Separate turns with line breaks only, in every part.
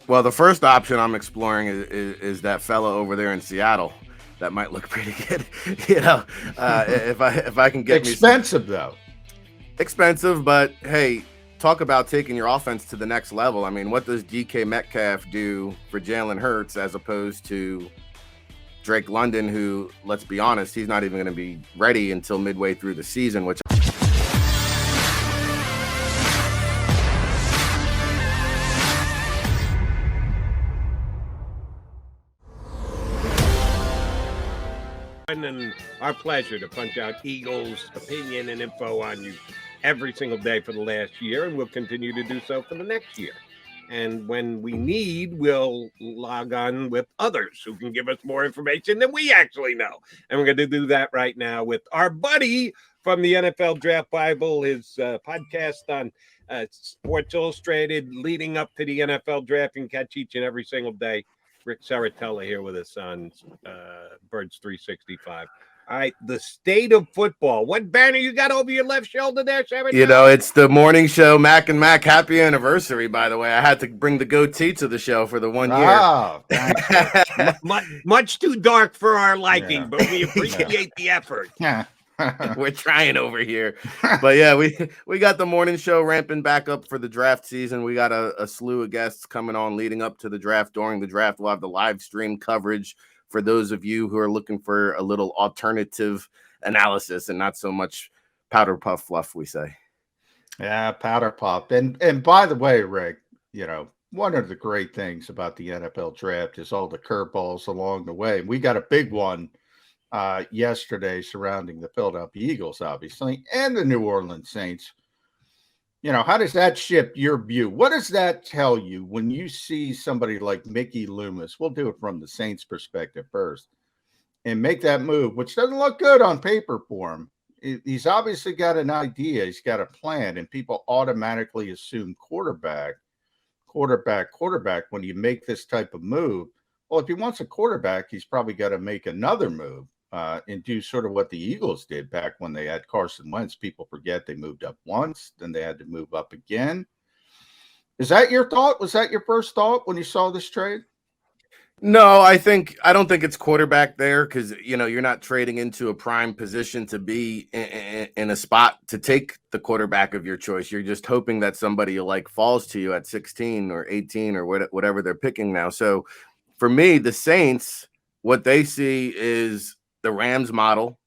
Well, the first option I'm exploring is that fella over there in Seattle. That might look pretty good, if I can get me some
Expensive though.
expensive, but hey, talk about taking your offense to the next level. I mean, what does DK Metcalf do for Jalen Hurts as opposed to Drake London, who, let's be honest, he's not even going to be ready until midway through the season, which
And our pleasure to punch out Eagles opinion and info on you every single day for the last year, and we'll continue to do so for the next year. And when we need, we'll log on with others who can give us more information than we actually know. And we're going to do that right now with our buddy from the NFL Draft Bible, his podcast on Sports Illustrated leading up to the NFL Draft, and catch each and every single day. Ric Serritella here with us on Birds 365. All right, the state of football. What banner you got over your left shoulder there, Serritella?
it's the morning show, Mac and Mac. Happy anniversary, by the way. I had to bring the goatee to the show for the 1 year.
Oh, thanks.
Much too dark for our liking, but we appreciate the effort.
We're trying over here. But yeah, we got the morning show ramping back up for the draft season. We got a slew of guests coming on leading up to the draft. During the draft, we'll have the live stream coverage for those of you who are looking for a little alternative analysis and not so much powder puff fluff, we say.
Yeah, powder puff. And by the way, Rick, one of the great things about the NFL draft is all the curveballs along the way. We got a big one yesterday surrounding the Philadelphia Eagles, obviously, and the New Orleans Saints. How does that shift your view? What does that tell you when you see somebody like Mickey Loomis? We'll do it from the Saints' perspective first, and make that move, which doesn't look good on paper for him. He's obviously got an idea. He's got a plan, and people automatically assume quarterback when you make this type of move. Well, if he wants a quarterback, he's probably got to make another move and do sort of what the Eagles did back when they had Carson Wentz. People forget they moved up once, then they had to move up again. Is that your thought? Was that your first thought when you saw this trade?
No, I don't think it's quarterback there because, you're not trading into a prime position to be in a spot to take the quarterback of your choice. You're just hoping that somebody falls to you at 16 or 18 or whatever they're picking now. So for me, the Saints, what they see is the Rams model.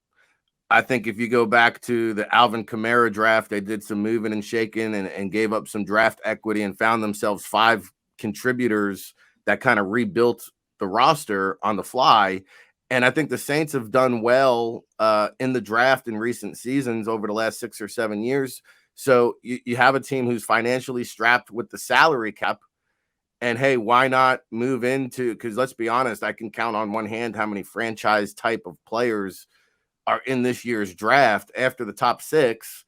I think if you go back to the Alvin Kamara draft, they did some moving and shaking and gave up some draft equity and found themselves 5 contributors that kind of rebuilt the roster on the fly. And I think the Saints have done well in the draft in recent seasons over the last 6 or 7 years. So you have a team who's financially strapped with the salary cap. And hey, why not move into, because let's be honest, I can count on one hand how many franchise type of players are in this year's draft after the top 6.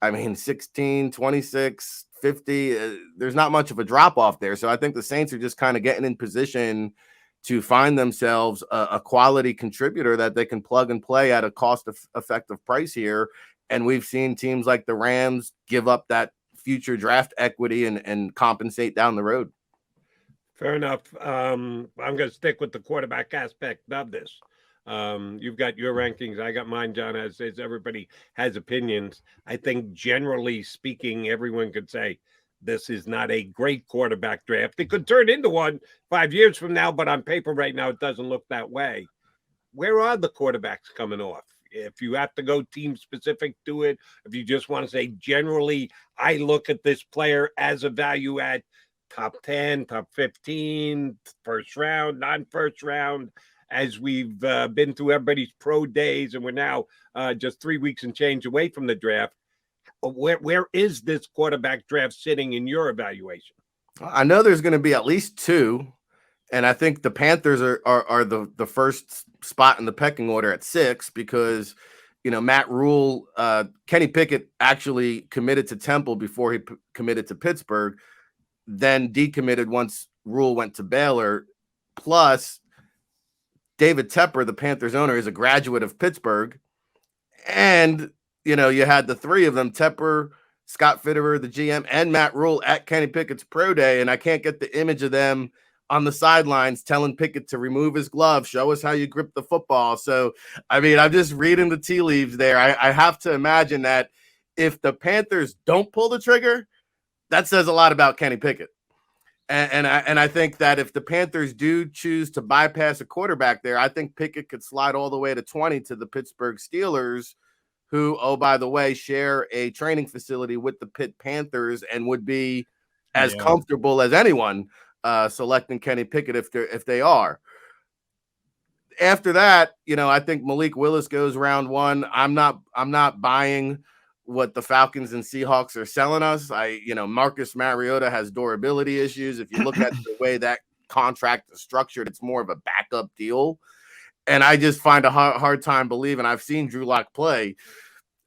I mean, 16, 26, 50, there's not much of a drop off there. So I think the Saints are just kind of getting in position to find themselves a quality contributor that they can plug and play at a cost-effective price here. And we've seen teams like the Rams give up that future draft equity and compensate down the road.
Fair enough. I'm going to stick with the quarterback aspect of this. You've got your rankings. I got mine, John, as everybody has opinions. I think generally speaking, everyone could say this is not a great quarterback draft. It could turn into one 5 years from now, but on paper right now, it doesn't look that way. Where are the quarterbacks coming off? If you have to go team specific to it, if you just want to say generally, I look at this player as a value at top 10, top 15, first round, non-first round, as we've been through everybody's pro days, and we're now just 3 weeks and change away from the draft. Where is this quarterback draft sitting in your evaluation?
I know there's going to be at least 2, and I think the Panthers are the first spot in the pecking order at 6 because, Matt Rule, Kenny Pickett actually committed to Temple before he committed to Pittsburgh, then decommitted once Rule went to Baylor. Plus, David Tepper, the Panthers owner, is a graduate of Pittsburgh. And, you had the 3 of them, Tepper, Scott Fitterer, the GM, and Matt Rule at Kenny Pickett's pro day, and I can't get the image of them on the sidelines telling Pickett to remove his glove, show us how you grip the football. So, I mean, I'm just reading the tea leaves there. I have to imagine that if the Panthers don't pull the trigger, that says a lot about Kenny Pickett. And I think that if the Panthers do choose to bypass a quarterback there, I think Pickett could slide all the way to 20 to the Pittsburgh Steelers, who, oh, by the way, share a training facility with the Pitt Panthers and would be as comfortable as anyone selecting Kenny Pickett if they are. After that, I think Malik Willis goes round one. I'm not buying what the Falcons and Seahawks are selling us. Marcus Mariota has durability issues. If you look at the way that contract is structured, it's more of a backup deal. And I just find a hard time believing. I've seen Drew Lock play.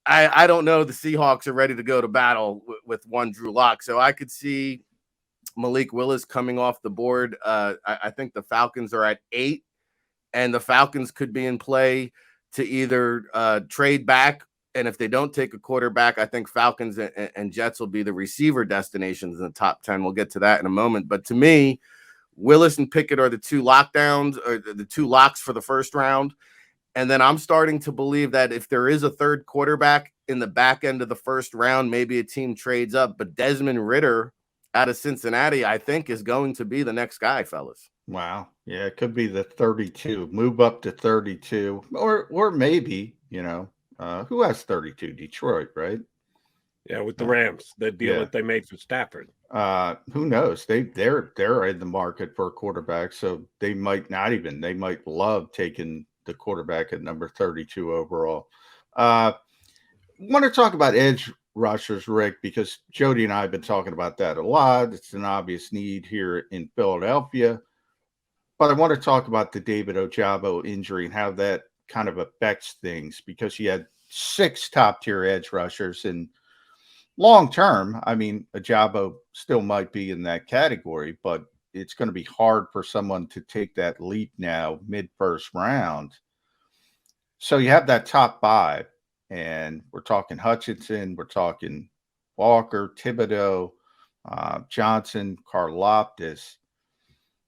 I don't know the Seahawks are ready to go to battle with one Drew Lock. So I could see Malik Willis coming off the board. I think the Falcons are at 8, and the Falcons could be in play to either trade back. And if they don't take a quarterback, I think Falcons and Jets will be the receiver destinations in the top 10. We'll get to that in a moment. But to me, Willis and Pickett are the two lockdowns, or the two locks for the first round. And then I'm starting to believe that if there is a third quarterback in the back end of the first round, maybe a team trades up. But Desmond Ridder out of Cincinnati, I think, is going to be the next guy, fellas.
Wow. Yeah, it could be the 32. Move up to 32. Or maybe, who has 32? Detroit, right?
Yeah, with the Rams, the deal that they made for Stafford.
Who knows? They're in the market for a quarterback, so they might not even. They might love taking the quarterback at number 32 overall. Want to talk about edge rushers, Rick, because Jody and I have been talking about that a lot. It's an obvious need here in Philadelphia. But I want to talk about the David Ojabo injury and how that kind of affects things, because he had 6 top-tier edge rushers, and long term, I mean, Ojabo still might be in that category, but it's going to be hard for someone to take that leap now mid-first round. So you have that top 5, and we're talking Hutchinson, we're talking Walker, Thibodeau, Johnson, Karlaftis.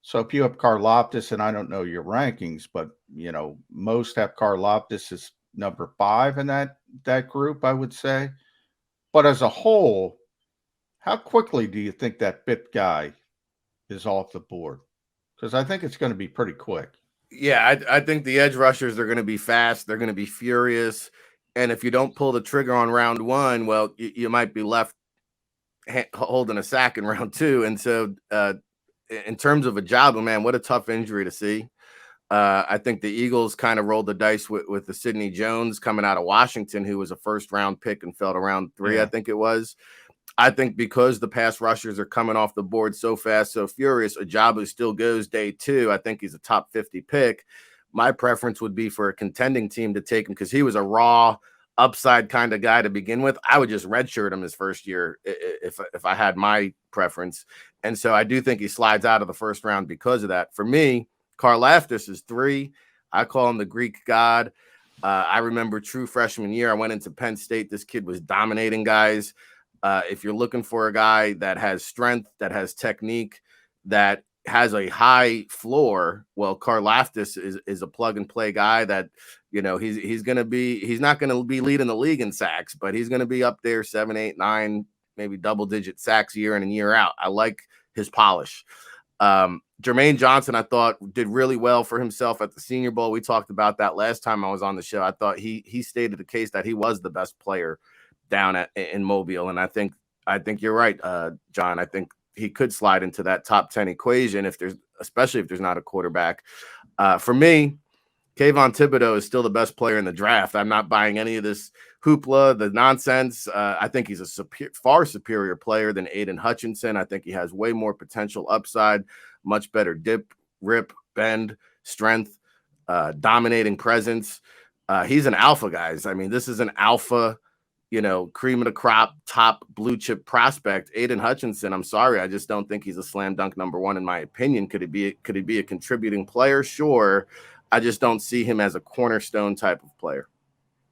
So if you have Karlaftis, and I don't know your rankings, but most have Karlaftis as number 5 in that group, I would say. But as a whole, how quickly do you think that 5th guy is off the board? Because I think it's going to be pretty quick.
Yeah, I think the edge rushers are going to be fast. They're going to be furious. And if you don't pull the trigger on round 1, well, you might be left holding a sack in round 2. And so in terms of Ojabo, man, what a tough injury to see. I think the Eagles kind of rolled the dice with the Sidney Jones coming out of Washington, who was a first-round pick and fell to round 3, I think it was. I think because the pass rushers are coming off the board so fast, so furious, Ojabo still goes day 2. I think he's a top 50 pick. My preference would be for a contending team to take him because he was a raw upside kind of guy to begin with. I would just redshirt him his first year if I had my preference. And so I do think he slides out of the first round because of that. For me, Karlaftis is 3. I call him the Greek god. I remember true freshman year, I went into Penn State. This kid was dominating guys. If you're looking for a guy that has strength, that has technique, that has a high floor, well, Karlaftis is a plug and play guy that, he's not going to be leading the league in sacks, but he's going to be up there 7, 8, 9, maybe double digit sacks year in and year out. I like his polish. Jermaine Johnson, I thought, did really well for himself at the Senior Bowl. We talked about that last time I was on the show. I thought he stated the case that he was the best player down in Mobile. And I think you're right, John. I think he could slide into that top 10 equation especially if there's not a quarterback. For me, Kayvon Thibodeau is still the best player in the draft. I'm not buying any of this hoopla, the nonsense. I think he's a far superior player than Aiden Hutchinson. I think he has way more potential upside, much better dip, rip, bend, strength, dominating presence. He's an alpha, guys. I mean, this is an alpha, cream of the crop, top blue chip prospect. Aiden Hutchinson, I'm sorry, I just don't think he's a slam dunk number 1 in my opinion. Could he be a contributing player? Sure. I just don't see him as a cornerstone type of player.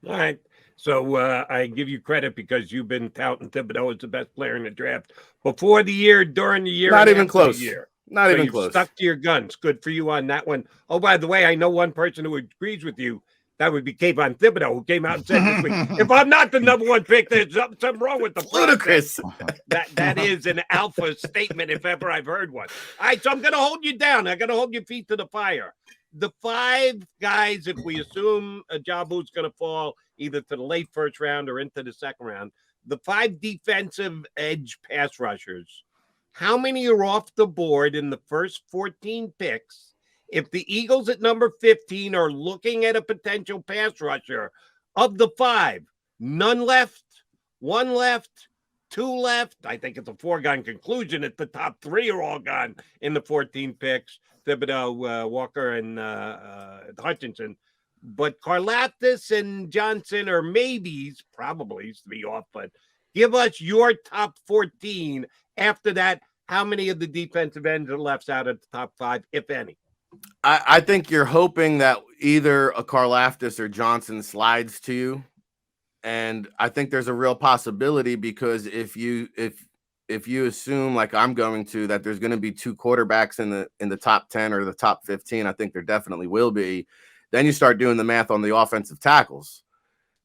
All right. So I give you credit because you've been touting Thibodeau as the best player in the draft before the year, during the year,
Not
and
even
after
close.
the year.
Not
So
even
you've
close.
stuck to your guns. Good for you on that one. Oh, by the way, I know one person who agrees with you. That would be Kayvon Thibodeau, who came out and said this week, if I'm not the #1 pick, there's something wrong with the process.
Ludicrous.
That is an alpha statement if ever I've heard one. All right, so I'm going to hold you down. I'm going to hold your feet to the fire. The 5 guys, if we assume Ajabu's going to fall either to the late first round or into the second round, the 5 defensive edge pass rushers, how many are off the board in the first 14 picks? If the Eagles at number 15 are looking at a potential pass rusher, of the 5, none left, 1 left, 2 left. I think it's a foregone conclusion that the top 3 are all gone in the 14 picks. Thibodeau, Walker, and Hutchinson. But Karlaftis and Johnson are maybes, probably to be off, but give us your top 14. After that, how many of the defensive ends are left out of the top 5, if any?
I think you're hoping that either a Karlaftis or Johnson slides to you. And I think there's a real possibility because if you assume, like I'm going to, that there's going to be 2 quarterbacks in the top 10 or the top 15, I think there definitely will be. Then you start doing the math on the offensive tackles,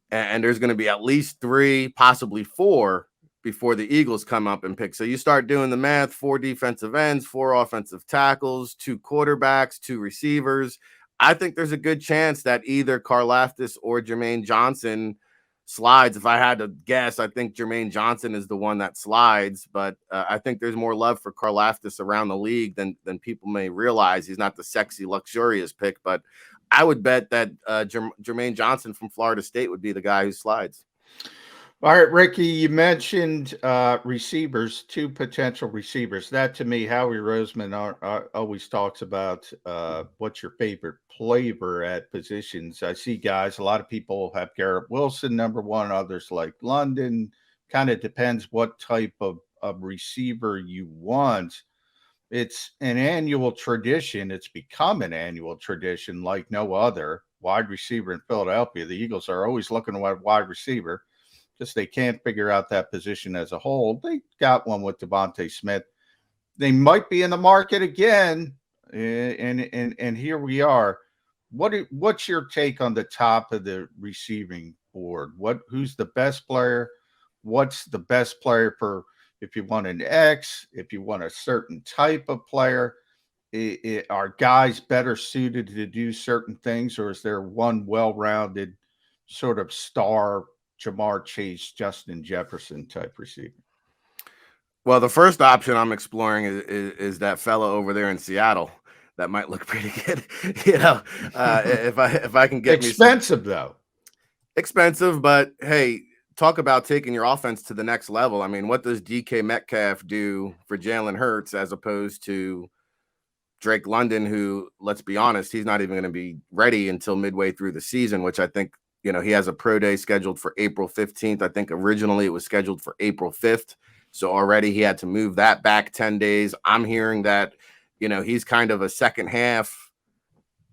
and there's going to be at least 3, possibly 4, before the Eagles come up and pick. So you start doing the math: 4 defensive ends, 4 offensive tackles, 2 quarterbacks, 2 receivers. I think there's a good chance that either Karlaftis or Jermaine Johnson slides. If I had to guess, I think Jermaine Johnson is the one that slides, but I think there's more love for Karlaftis around the league than people may realize. He's not the sexy, luxurious pick, but I would bet that Jermaine Johnson from Florida State would be the guy who slides.
All right, Ricky, you mentioned receivers, 2 potential receivers. That, to me, Howie Roseman always talks about what's your favorite flavor at positions. I see guys, a lot of people have Garrett Wilson, #1, others like London. Kind of depends what type of receiver you want. It's an annual tradition. It's become an annual tradition like no other. Wide receiver in Philadelphia. The Eagles are always looking at wide receiver. Just they can't figure out that position as a whole. They got one with Devontae Smith. They might be in the market again, and here we are. What's your take on the top of the receiving board? Who's the best player? What's the best player for if you want an X, if you want a certain type of player? Are guys better suited to do certain things, or is there one well-rounded sort of star Jamar Chase, Justin Jefferson type receiver?
Well, the first option I'm exploring is that fella over there in Seattle. That might look pretty good, if I can get
expensive though.
Expensive, but hey, talk about taking your offense to the next level. I mean, what does DK Metcalf do for Jalen Hurts as opposed to Drake London, who, let's be honest, he's not even going to be ready until midway through the season, which I think, he has a pro day scheduled for April 15th. I think originally it was scheduled for April 5th. So already he had to move that back 10 days. I'm hearing that, he's kind of a second half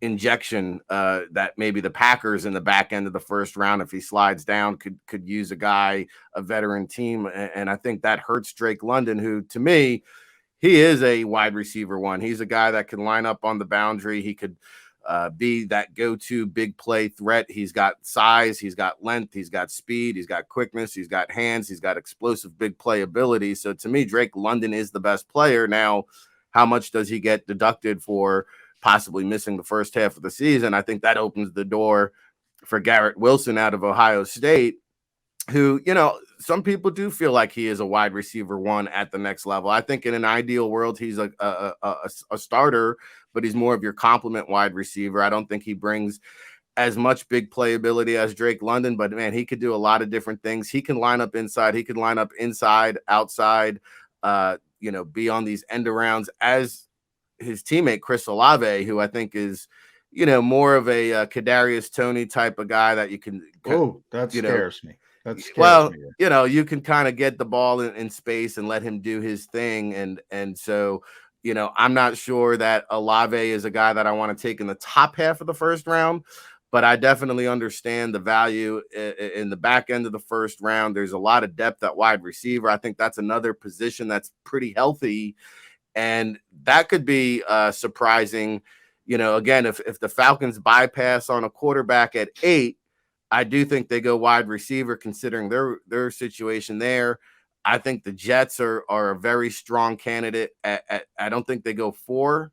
injection that maybe the Packers in the back end of the first round, if he slides down, could use a guy, a veteran team. And I think that hurts Drake London, who, to me, he is a wide receiver 1. He's a guy that can line up on the boundary. He could be that go-to big play threat. He's got size, he's got length, he's got speed, he's got quickness, he's got hands, he's got explosive big play ability. So to me, Drake London is the best player. Now, how much does he get deducted for possibly missing the first half of the season? I think that opens the door for Garrett Wilson out of Ohio State, who, some people do feel like he is a wide receiver 1 at the next level. I think in an ideal world, he's a starter, but he's more of your complement wide receiver. I don't think he brings as much big playability as Drake London, but man, he could do a lot of different things. He can line up inside. He can line up inside, outside, be on these end arounds as his teammate, Chris Olave, who I think is, more of a Kadarius Toney type of guy that you can.
Oh, that scares me.
Well, you can kind of get the ball in space and let him do his thing. And so, I'm not sure that Olave is a guy that I want to take in the top half of the first round. but I definitely understand the value in the back end of the first round. There's a lot of depth at wide receiver. I think that's another position that's pretty healthy, and that could be surprising. Again, if the Falcons bypass on a quarterback at 8, I do think they go wide receiver considering their situation there. I think the Jets are a very strong candidate. I don't think they go 4.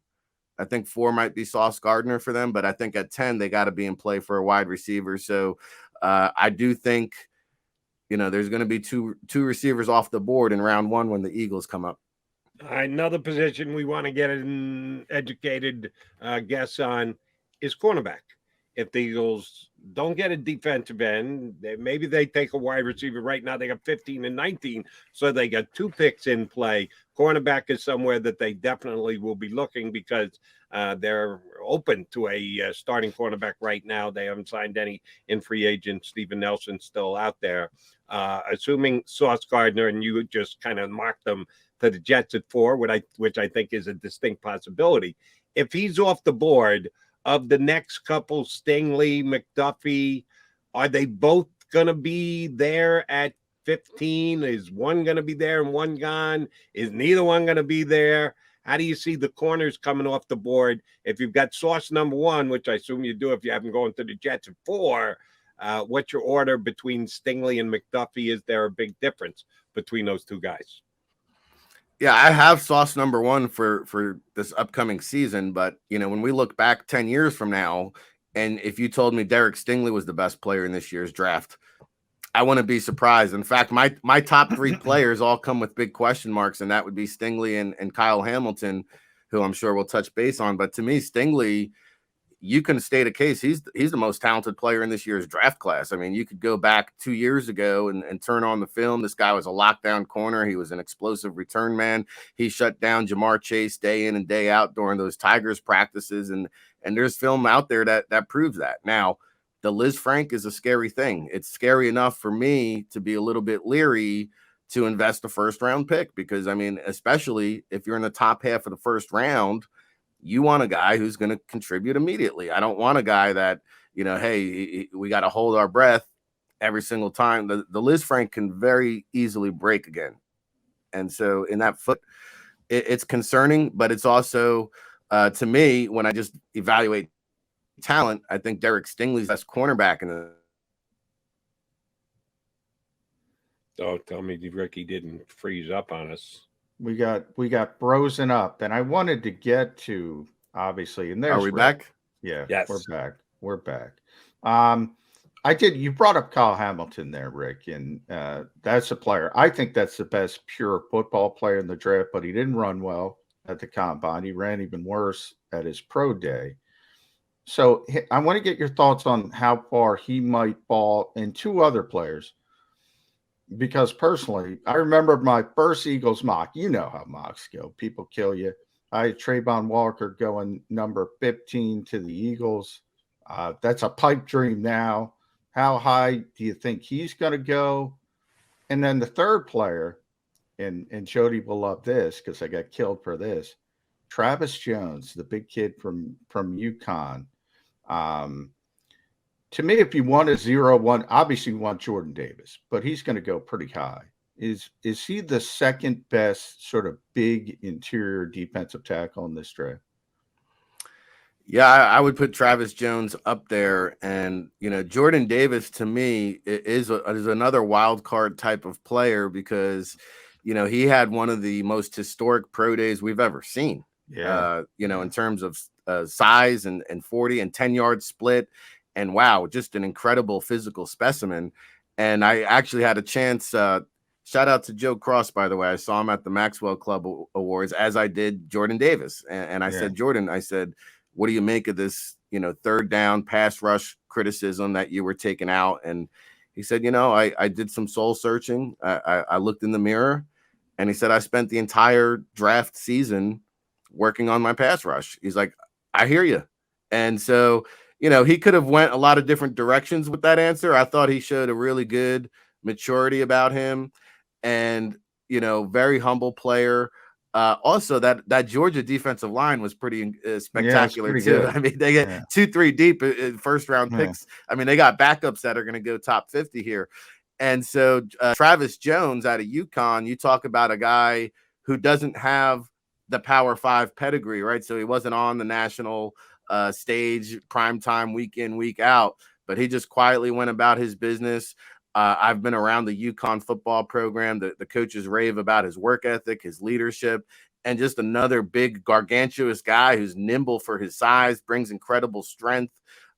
I think 4 might be Sauce Gardner for them, but I think at 10 they got to be in play for a wide receiver. So I do think there's going to be two receivers off the board in round 1 when the Eagles come up.
Another position we want to get an educated guess on is cornerback. If the Eagles don't get a defensive end, maybe they take a wide receiver. Right now they got 15 and 19, so they got 2 picks in play. Cornerback is somewhere that they definitely will be looking because they're open to a starting cornerback right now. They haven't signed any in free agent. Steven Nelson's still out there. Assuming Sauce Gardner, and you just kind of marked them to the Jets at 4, which I think is a distinct possibility. If he's off the board, of the next couple, Stingley, McDuffie, are they both going to be there at 15? Is one going to be there and one gone? Is neither one going to be there? How do you see the corners coming off the board? If you've got Sauce number 1, which I assume you do if you haven't gone to the Jets at 4, what's your order between Stingley and McDuffie? Is there a big difference between those 2 guys?
Yeah, I have Sauce number 1 for this upcoming season, but when we look back 10 years from now, and if you told me Derek Stingley was the best player in this year's draft, I wouldn't be surprised. In fact, my top 3 players all come with big question marks, and that would be Stingley and Kyle Hamilton, who I'm sure we'll touch base on. But to me, Stingley, you can state a case. He's the most talented player in this year's draft class. I mean, you could go back 2 years ago and turn on the film. This guy was a lockdown corner. He was an explosive return man. He shut down Jamar Chase day in and day out during those Tigers practices. And there's film out there that proves that. Now, the Liz Frank is a scary thing. It's scary enough for me to be a little bit leery to invest a first round pick because, I mean, especially if you're in the top half of the first round, you want a guy who's going to contribute immediately. I don't want a guy that, hey, we got to hold our breath every single time. The Liz Frank can very easily break again. And so in that foot, it's concerning, but it's also, to me, when I just evaluate talent, I think Derek Stingley's best cornerback in the.
Oh, tell me Ricky didn't freeze up on us.
We got frozen up, and I wanted to get to obviously. And there's
Are we back?
Yeah,
yes,
we're back. You brought up Kyle Hamilton there, Rick, and that's a player. I think that's the best pure football player in the draft, but he didn't run well at the combine. He ran even worse at his pro day. So I want to get your thoughts on how far he might fall, and 2 other players. Because personally, I remember my first Eagles mock. You know how mocks go. People kill you. I had Trayvon Walker going number 15 to the Eagles. That's a pipe dream now. How high do you think he's going to go? And then the third player, and Jody will love this because I got killed for this, Travis Jones, the big kid from UConn. To me, if you want a 0-1, obviously you want Jordan Davis, but he's going to go pretty high. Is he the second best sort of big interior defensive tackle in this draft?
Yeah, I would put Travis Jones up there, and Jordan Davis to me is another wild card type of player because he had one of the most historic pro days we've ever seen.
Yeah,
in terms of size and 40 and 10-yard split. And wow, just an incredible physical specimen. And I actually had a chance. Shout out to Joe Cross, by the way. I saw him at the Maxwell Club Awards, as I did Jordan Davis. And I said, Jordan, what do you make of this, third down pass rush criticism that you were taking out? And he said, I did some soul searching. I looked in the mirror, and he said, I spent the entire draft season working on my pass rush. He's like, I hear you. And so, he could have went a lot of different directions with that answer. I thought he showed a really good maturity about him and, very humble player. Also, that Georgia defensive line was pretty spectacular
pretty
too.
good.
I mean, they get 2-3 deep in first round picks. I mean, they got backups that are going to go top 50 here. And so Travis Jones out of UConn, you talk about a guy who doesn't have the Power 5 pedigree, right? So he wasn't on the national stage, primetime, week in, week out, but he just quietly went about his business. I've been around the UConn football program. The coaches rave about his work ethic, his leadership, and just another big, gargantuous guy who's nimble for his size, brings incredible strength.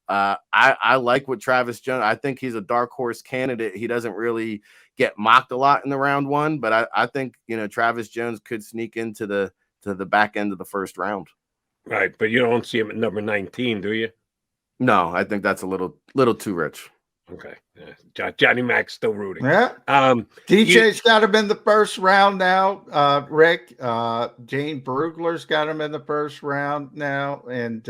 I like what Travis Jones. I think he's a dark horse candidate. He doesn't really get mocked a lot in the round one, but I think Travis Jones could sneak into the back end of the first round.
Right, but you don't see him at number 19, do you?
No, I think that's a little too rich.
Okay, Johnny Mac's still rooting.
Yeah, DJ's got him in the first round now. Rick, Jane Brugler's got him in the first round now, and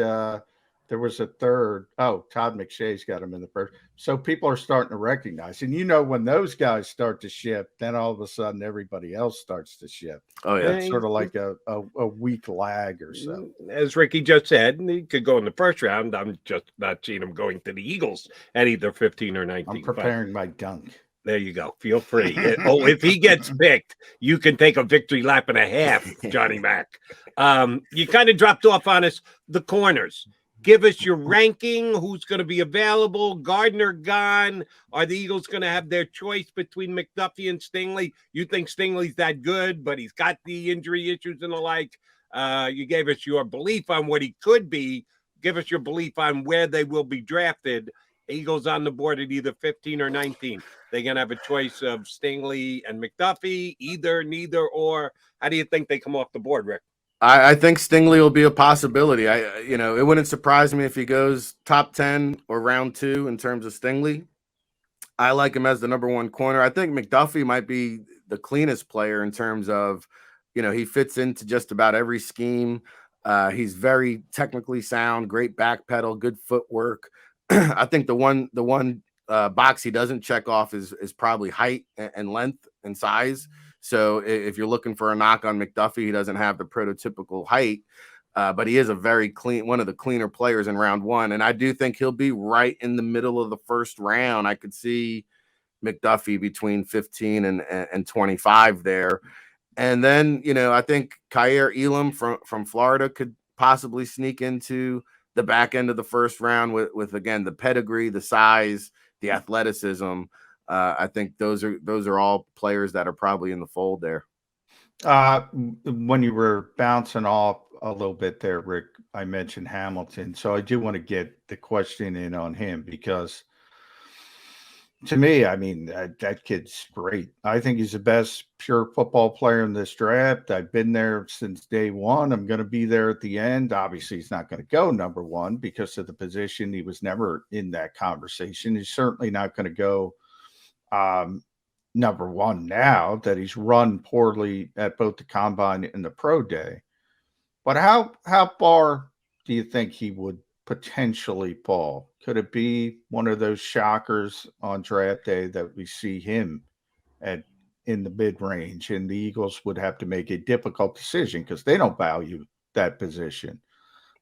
there was a third. Oh, Todd McShay's got him in the first. So people are starting to recognize, and when those guys start to shift, then all of a sudden everybody else starts to shift.
Oh yeah,
it's sort of like a week lag or so.
As Ricky just said, he could go in the first round. I'm just not seeing him going to the Eagles at either 15 or 19.
I'm preparing my dunk.
There you go. Feel free. If he gets picked, you can take a victory lap and a half, Johnny Mac. You kind of dropped off on us. The corners. Give us your ranking. Who's going to be available? Gardner gone. Are the Eagles going to have their choice between McDuffie and Stingley? You think Stingley's that good, but he's got the injury issues and the like. You gave us your belief on what he could be. Give us your belief on where they will be drafted. Eagles on the board at either 15 or 19. They're going to have a choice of Stingley and McDuffie, either, neither, or. How do you think they come off the board, Rick?
I think Stingley will be a possibility. It wouldn't surprise me if he goes top 10 or round 2 in terms of Stingley. I like him as the number 1 corner. I think McDuffie might be the cleanest player in terms of, he fits into just about every scheme. He's very technically sound, great back pedal, good footwork. I think the one box he doesn't check off is probably height and length and size. So if you're looking for a knock on McDuffie, he doesn't have the prototypical height, but he is a very clean, one of the cleaner players in round 1. And I do think he'll be right in the middle of the first round. I could see McDuffie between 15 and 25 there. And then, I think Kaiir Elam from Florida could possibly sneak into the back end of the first round with again, the pedigree, the size, the athleticism. I think those are all players that are probably in the fold there.
When you were bouncing off a little bit there, Rick, I mentioned Hamilton. So I do want to get the question in on him because to me, I mean, that kid's great. I think he's the best pure football player in this draft. I've been there since day one. I'm going to be there at the end. Obviously, he's not going to go number 1 because of the position. He was never in that conversation. He's certainly not going to go number 1 now that he's run poorly at both the combine and the pro day. But how far do you think he would potentially fall? Could it be one of those shockers on draft day that we see him in the mid-range and the Eagles would have to make a difficult decision because they don't value that position?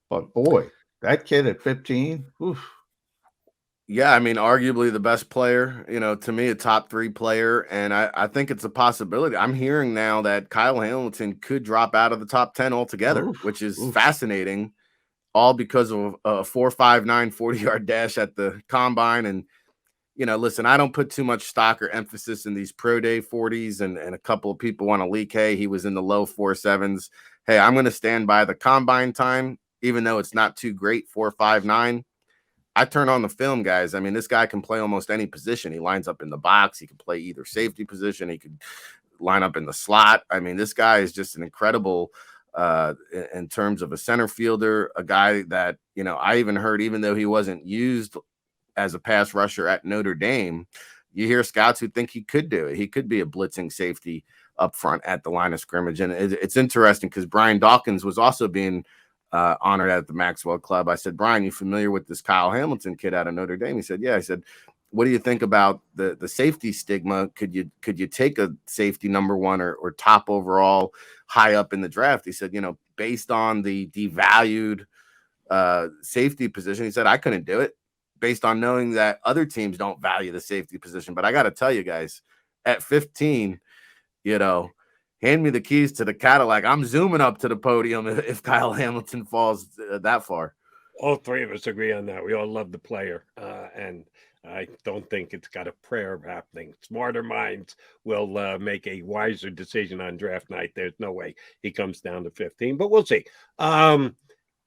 But boy, that kid at 15, oof.
Yeah, I mean, arguably the best player, to me, a top 3 player. And I think it's a possibility. I'm hearing now that Kyle Hamilton could drop out of the top 10 altogether, which is fascinating, all because of a 4.59 40-yard dash at the combine. And, listen, I don't put too much stock or emphasis in these pro day 40s. And a couple of people want to leak, hey, he was in the low 4.7s. Hey, I'm going to stand by the combine time, even though it's not too great, 4.59. I turn on the film, guys. I mean, this guy can play almost any position. He lines up in the box. He can play either safety position. He could line up in the slot. I mean, this guy is just an incredible in terms of a center fielder, a guy that, I even heard, even though he wasn't used as a pass rusher at Notre Dame, you hear scouts who think he could do it. He could be a blitzing safety up front at the line of scrimmage. And it's interesting because Brian Dawkins was also being honored at the Maxwell Club. I said, Brian, you familiar with this Kyle Hamilton kid out of Notre Dame? He said, yeah. I said, what do you think about the safety stigma? Could you take a safety number one or top overall high up in the draft? He said, based on the devalued safety position, he said, I couldn't do it based on knowing that other teams don't value the safety position. But I got to tell you guys, at 15, hand me the keys to the Cadillac. I'm zooming up to the podium if Kyle Hamilton falls that far.
All three of us agree on that. We all love the player, and I don't think it's got a prayer happening. Smarter minds will make a wiser decision on draft night. There's no way he comes down to 15, but we'll see.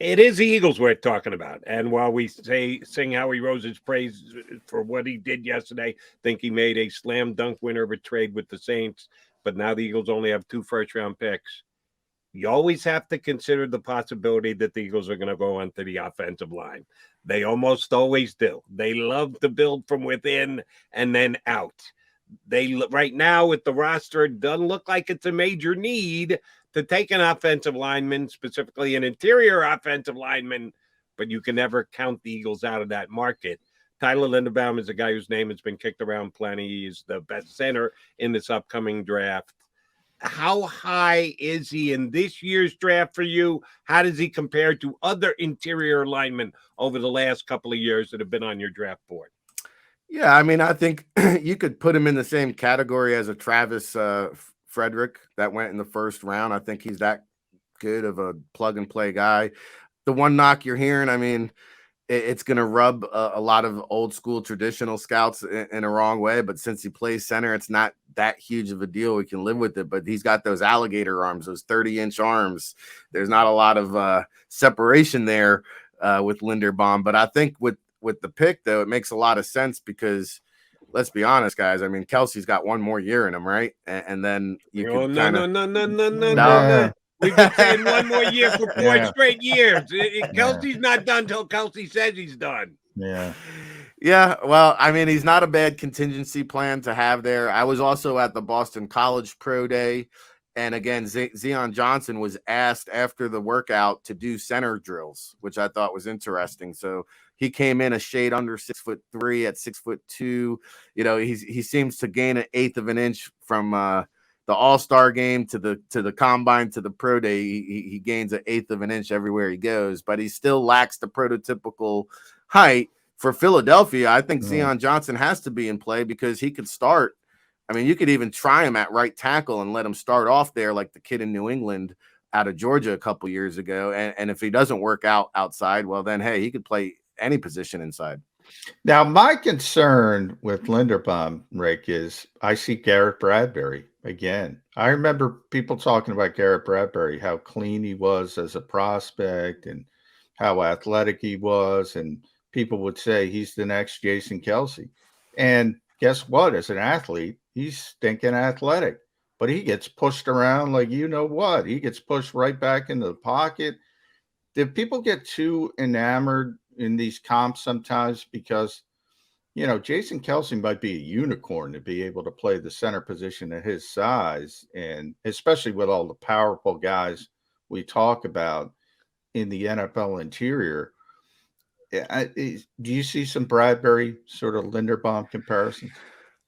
It is the Eagles we're talking about. And while we sing Howie Rose's praise for what he did yesterday, think he made a slam dunk winner of a trade with the Saints, but now the Eagles only have 2 first-round picks. You always have to consider the possibility that the Eagles are going to go onto the offensive line. They almost always do. They love to build from within and then out. Right now with the roster, it doesn't look like it's a major need to take an offensive lineman, specifically an interior offensive lineman, but you can never count the Eagles out of that market. Tyler Linderbaum is a guy whose name has been kicked around plenty. He's the best center in this upcoming draft. How high is he in this year's draft for you? How does he compare to other interior linemen over the last couple of years that have been on your draft board?
Yeah, I mean, I think you could put him in the same category as a Travis Frederick that went in the first round. I think he's that good of a plug-and-play guy. The one knock you're hearing, I mean, it's going to rub a lot of old school traditional scouts in a wrong way. But since he plays center, it's not that huge of a deal. We can live with it. But he's got those alligator arms, those 30-inch arms. There's not a lot of separation there with Linderbaum. But I think with the pick, though, it makes a lot of sense because let's be honest, guys. I mean, Kelsey's got one more year in him, right? And then you can
no. We've been saying one more year for 4 straight years. Kelsey's not done till Kelsey says he's done.
Yeah. Well, I mean, he's not a bad contingency plan to have there. I was also at the Boston College Pro Day. And again, Zion Johnson was asked after the workout to do center drills, which I thought was interesting. So he came in a shade under 6'3" at 6'2". He seems to gain an eighth of an inch from the All-Star game to the combine to the pro day. He gains an eighth of an inch everywhere he goes, but he still lacks the prototypical height. For Philadelphia, I think Zion Johnson has to be in play because he could start. I mean, you could even try him at right tackle and let him start off there like the kid in New England out of Georgia a couple years ago. And if he doesn't work out outside, well, then, hey, he could play any position inside.
Now, my concern with Linderbaum, Rick, is I see Garrett Bradbury again. I remember people talking about Garrett Bradbury, how clean he was as a prospect and how athletic he was. And people would say he's the next Jason Kelsey. And guess what? As an athlete, he's stinking athletic, but he gets pushed around like what? He gets pushed right back into the pocket. Did people get too enamored in these comps sometimes? Because, Jason Kelsey might be a unicorn to be able to play the center position at his size, and especially with all the powerful guys we talk about in the NFL interior. Do you see some Bradbury sort of Linderbaum comparisons?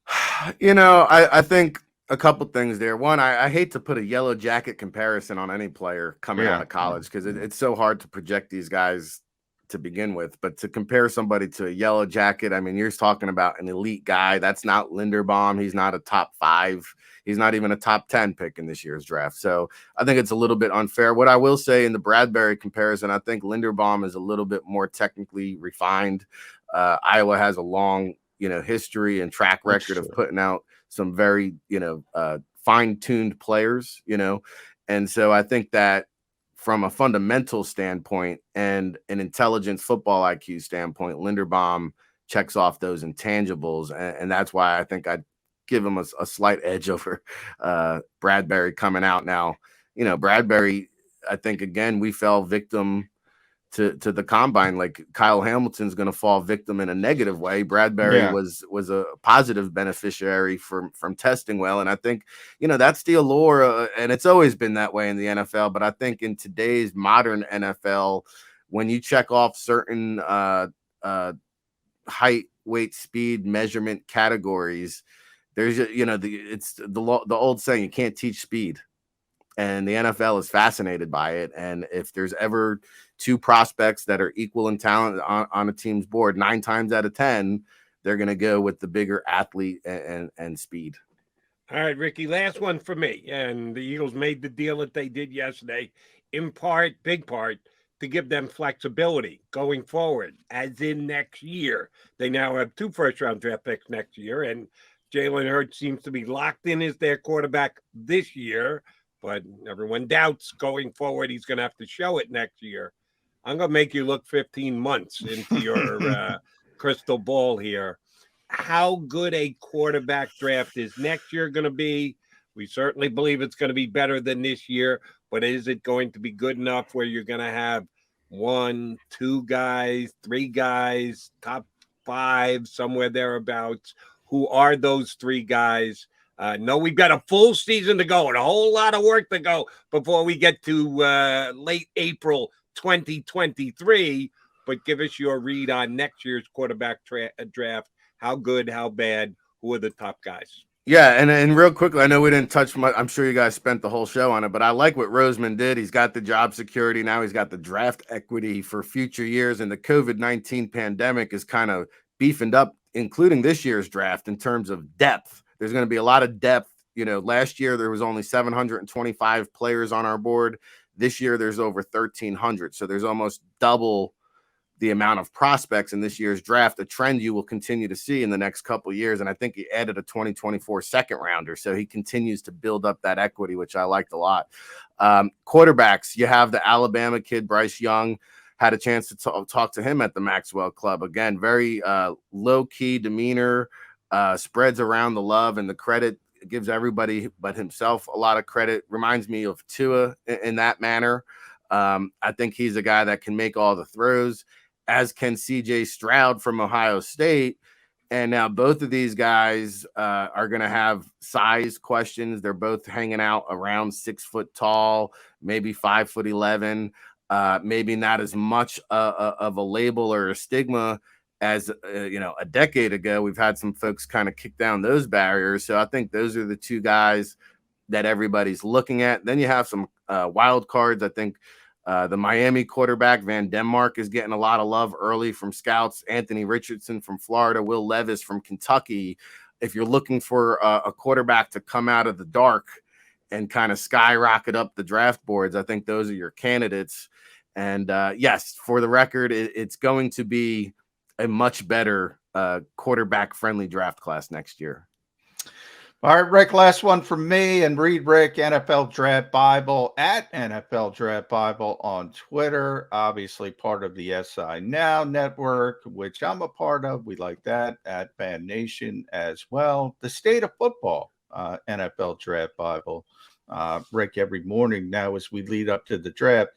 I think a couple things there. One, I hate to put a yellow jacket comparison on any player coming out of college because it's so hard to project these guys to begin with. But to compare somebody to a yellow jacket, I mean, you're talking about an elite guy. That's not Linderbaum. He's not a top 5. He's not even a top 10 pick in this year's draft. So I think it's a little bit unfair. What I will say in the Bradbury comparison, I think Linderbaum is a little bit more technically refined. Iowa has a long, history and track record of putting out some very, fine-tuned players, And so I think that from a fundamental standpoint and an intelligence football IQ standpoint, Linderbaum checks off those intangibles. And that's why I think I'd give him a slight edge over Bradbury coming out now. Bradbury, I think, again, we fell victim to the combine. Like Kyle Hamilton's going to fall victim in a negative way. Bradbury was a positive beneficiary from testing well. And I think, that's the allure. And it's always been that way in the NFL. But I think in today's modern NFL, when you check off certain height, weight, speed measurement categories, there's, it's the old saying, you can't teach speed. And the NFL is fascinated by it. And if there's ever two prospects that are equal in talent on a team's board, 9 times out of 10, they're going to go with the bigger athlete and speed.
All right, Ricky, last one for me. And the Eagles made the deal that they did yesterday, in part, big part, to give them flexibility going forward, as in next year. They now have 2 first-round draft picks next year, and Jalen Hurts seems to be locked in as their quarterback this year, but everyone doubts going forward he's going to have to show it next year. I'm going to make you look 15 months into your crystal ball here. How good a quarterback draft is next year going to be? We certainly believe it's going to be better than this year, but is it going to be good enough where you're going to have 1, 2 guys, 3 guys, top 5, somewhere thereabouts? Who are those 3 guys? No, we've got a full season to go and a whole lot of work to go before we get to late April 2023. But give us your read on next year's quarterback draft. How good, how bad, who are the top guys?
Yeah, and real quickly, I know we didn't touch much. I'm sure you guys spent the whole show on it, but I like what Roseman did. He's got the job security. Now he's got the draft equity for future years, and the COVID-19 pandemic is kind of beefing up, including this year's draft, in terms of depth. There's going to be a lot of depth. Last year there was only 725 players on our board. This year there's over 1,300. So there's almost double the amount of prospects in this year's draft, a trend you will continue to see in the next couple of years. And I think he added a 2024 second rounder. So he continues to build up that equity, which I liked a lot. Quarterbacks, you have the Alabama kid, Bryce Young. Had a chance to talk to him at the Maxwell Club. Again, very low-key demeanor, spreads around the love and the credit, gives everybody but himself a lot of credit. Reminds me of Tua in that manner. I think he's a guy that can make all the throws, as can CJ Stroud from Ohio State. And now both of these guys are going to have size questions. They're both hanging out around 6 foot tall, maybe 5'11". Maybe not as much of a label or a stigma as a decade ago. We've had some folks kind of kick down those barriers. So I think those are the 2 guys that everybody's looking at. Then you have some wild cards. I think the Miami quarterback Van Denmark is getting a lot of love early from scouts. Anthony Richardson from Florida, Will Levis from Kentucky. If you're looking for a quarterback to come out of the dark and kind of skyrocket up the draft boards, I think those are your candidates. And yes, for the record, it's going to be a much better quarterback-friendly draft class next year.
All right, Rick, last one from me. And read Rick, NFL Draft Bible, at NFL Draft Bible on Twitter. Obviously part of the SI Now Network, which I'm a part of. We like that, at Fan Nation as well. The State of Football, NFL Draft Bible. Rick, every morning now as we lead up to the draft.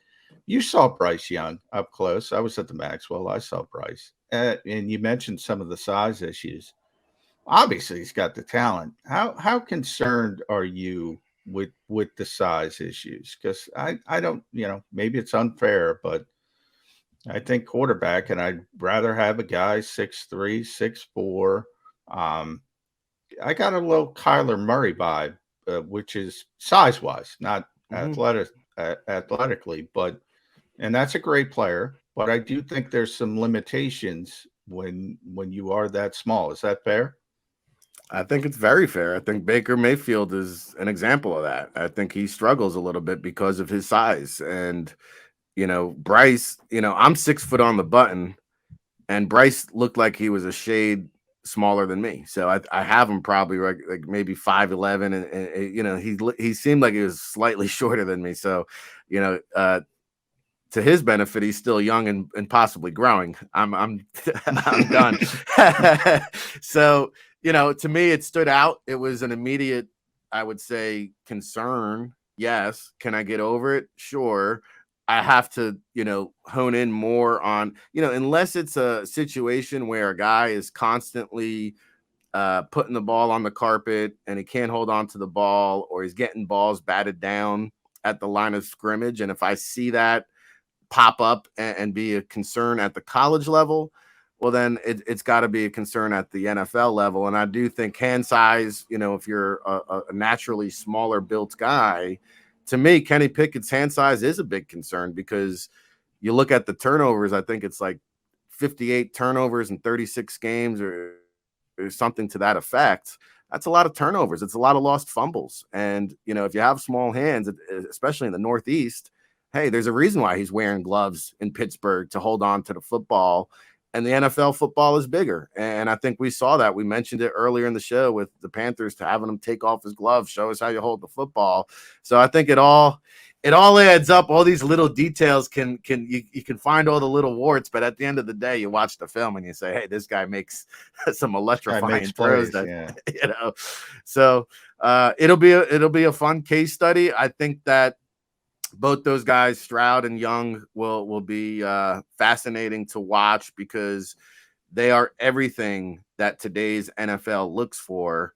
You saw Bryce Young up close. I was at the Maxwell. I saw Bryce. And you mentioned some of the size issues. Obviously, he's got the talent. How concerned are you with the size issues? Because I don't, maybe it's unfair, but I think quarterback, and I'd rather have a guy 6'3", 6'4". I got a little Kyler Murray vibe, which is size-wise, not athletically, and that's a great player. But I do think there's some limitations when you are that small. Is that fair?
I think it's very fair. I think Baker Mayfield is an example of that. I think he struggles a little bit because of his size. And, Bryce, I'm 6 foot on the button, and Bryce looked like he was a shade smaller than me. So I have him probably like maybe 5'11", and he seemed like he was slightly shorter than me. So, to his benefit, he's still young and possibly growing. I'm I'm done. So, to me, it stood out. It was an immediate, I would say, concern. Yes. Can I get over it? Sure. I have to, hone in more on, unless it's a situation where a guy is constantly putting the ball on the carpet and he can't hold on to the ball, or he's getting balls batted down at the line of scrimmage. And if I see that pop up and be a concern at the college level, well, then it's got to be a concern at the NFL level. And I do think hand size, if you're a naturally smaller built guy, to me, Kenny Pickett's hand size is a big concern, because you look at the turnovers. I think it's like 58 turnovers in 36 games or something to that effect. That's a lot of turnovers. It's a lot of lost fumbles. And, if you have small hands, especially in the Northeast, hey, there's a reason why he's wearing gloves in Pittsburgh to hold on to the football. And the NFL football is bigger. And I think we saw that. We mentioned it earlier in the show with the Panthers, to having him take off his gloves, show us how you hold the football. So I think it all adds up. All these little details you can find all the little warts, but at the end of the day, you watch the film and you say, hey, this guy makes some electrifying throws. So it'll be a fun case study. I think that both those guys, Stroud and Young, will be fascinating to watch, because they are everything that today's NFL looks for.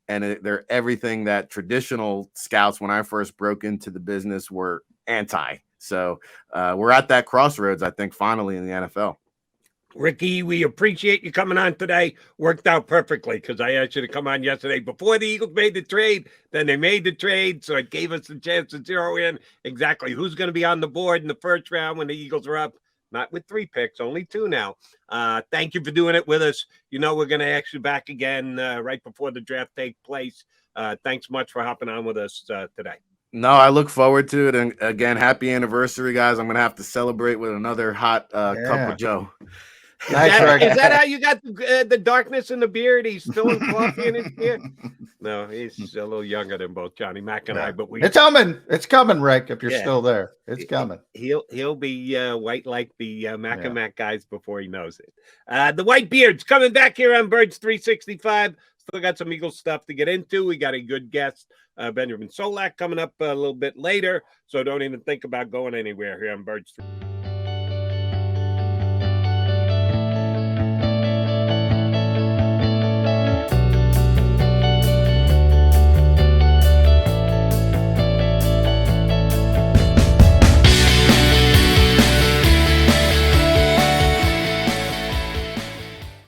And they're everything that traditional scouts, when I first broke into the business, were anti. So we're at that crossroads, I think, finally in the NFL.
Ricky, we appreciate you coming on today. Worked out perfectly, because I asked you to come on yesterday before the Eagles made the trade. Then they made the trade, so it gave us the chance to zero in exactly who's going to be on the board in the first round when the Eagles are up. Not with 3 picks, only 2 now. Thank you for doing it with us. We're going to ask you back again right before the draft takes place. Thanks much for hopping on with us today.
No, I look forward to it. And again, happy anniversary, guys. I'm going to have to celebrate with another hot cup of Joe.
Is that how you got the darkness in the beard? He's still in coffee in his beard? No, he's a little younger than both Johnny Mac and I. But it's coming.
It's coming, Rick. If you're still there, it's coming.
He'll be white like the Mac and Mac guys before he knows it. The white beard's coming back here on Birds 365. Still got some Eagles stuff to get into. We got a good guest, Benjamin Solak, coming up a little bit later. So don't even think about going anywhere here on Birds 365.